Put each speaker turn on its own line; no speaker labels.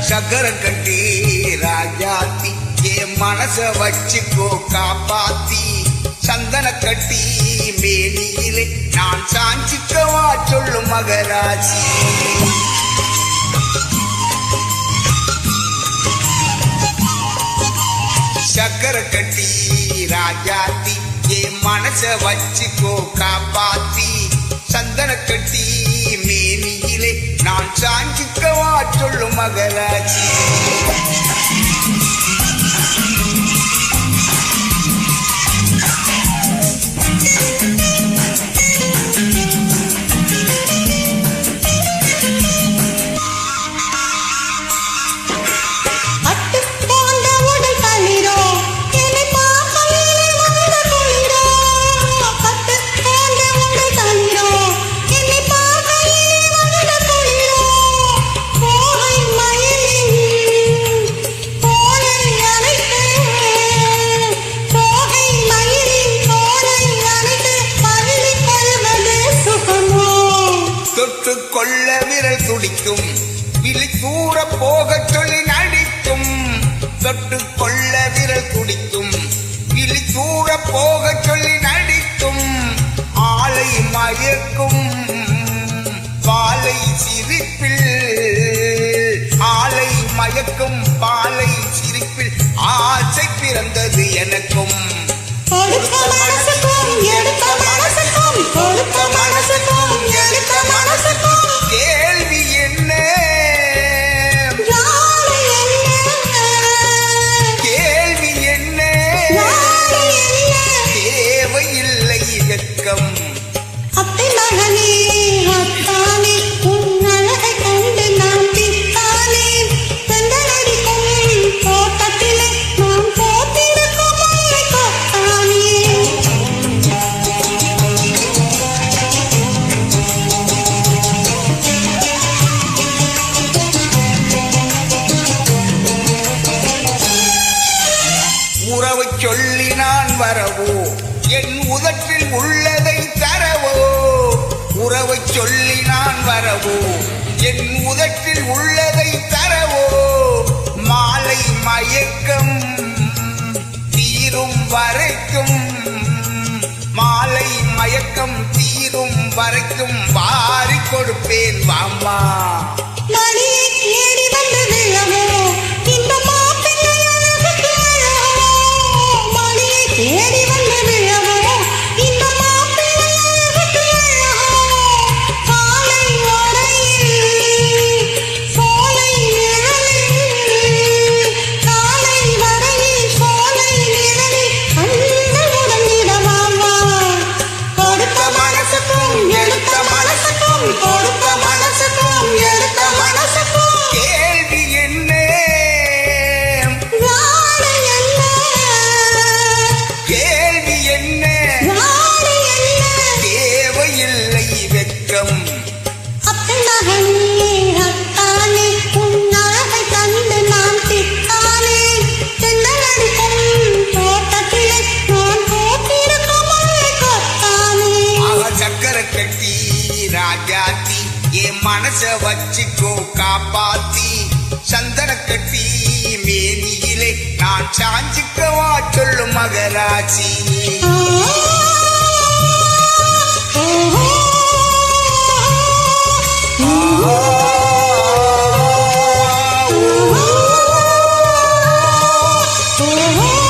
சக்கர கட்டி ராஜாத்தி என் மனச வச்சுக்கோ காப்பாத்தி சந்தன கட்டி மேனியிலே நான் சாஞ்சிக்கவா சொல்லும் மகராசி சக்கர கட்டி ராஜாத்தி என் மனச வச்சுக்கோ காப்பாத்தி சந்தன கட்டி மேனியிலே நான் சாஞ்சிக்கவா சொல்லும் மகராசி கொள்ள விரல் துடிக்கும் விழி தூர போக சொல்லி நடிக்கும் தொட்டு கொள்ள விரல் துடிக்கும் விழி தூர போக சொல்லி நடிக்கும் ஆளை மயக்கும் பாலை சிரிப்பில் ஆளை மயக்கும் பாலை சிரிப்பில் ஆசை பிறந்தது எனக்கும்
கொடுத்த மனசுக்கும் எடுத்த மனசுக்கும் கொடுத்த மனசுக்கும் எடுத்த மனசுக்கும்
கேள்வி என்ன கேள்வி என்ன தேவையில்லை வெட்கம்
அத்தை மகனே அத்தானே உன் அழகை கண்டு நான் தித்தானே செந்தனடிக்கும் தோட்டத்திலே நான் போத்திருக்கும் முல்லை கொத்தானே
உறவை சொல்லி நான் வரவோ என் உதட்டில் உள்ளதை தரவோ உறவை சொல்லி நான் வரவோ என் உதட்டில் உள்ளதை தரவோ மாலை மயக்கம் தீரும் வரைக்கும் மாலை மயக்கம் தீரும் வரைக்கும் வாரி கொடுப்பேன் வாம்மா
மணியை தேடி வந்து விழவோ இந்த மாப்பிள்ளை அழகுக்கு அழகோ மணியை தேடி வந்து விழவோ இந்த மாப்பிள்ளை அழகுக்கு அழகோ காலை வரையில் சோலை நிழலில் காலை வரையில் சோலை நிழலில் கண்கள் உடனிடவாமா கொடுத்த மனசுக்கும் எடுத்த மனசுக்கும் கொடுத்த மனசுக்கும் எடுத்த மனசுக்கும்
கேள்வி என்ன
வாழை என்ன
கேள்வி என்ன
வாழை என்ன
தேவையில்லை வெட்கம்
அத்தை மகனே அத்தானே உன் அழகை கண்டு நான் தித்தானே தென்னலடிக்கும் தோட்டத்திலே நான் போத்திருக்கும் முல்லை கொத்தானே
சக்கர கட்டி ராஜாத்தி என் மனச வச்சுக்கோ காப்பாத்தி சந்தன கட்டி மேனியிலே நான் சாஞ்சிக்கவா சொல்லும் மகராசி
Oh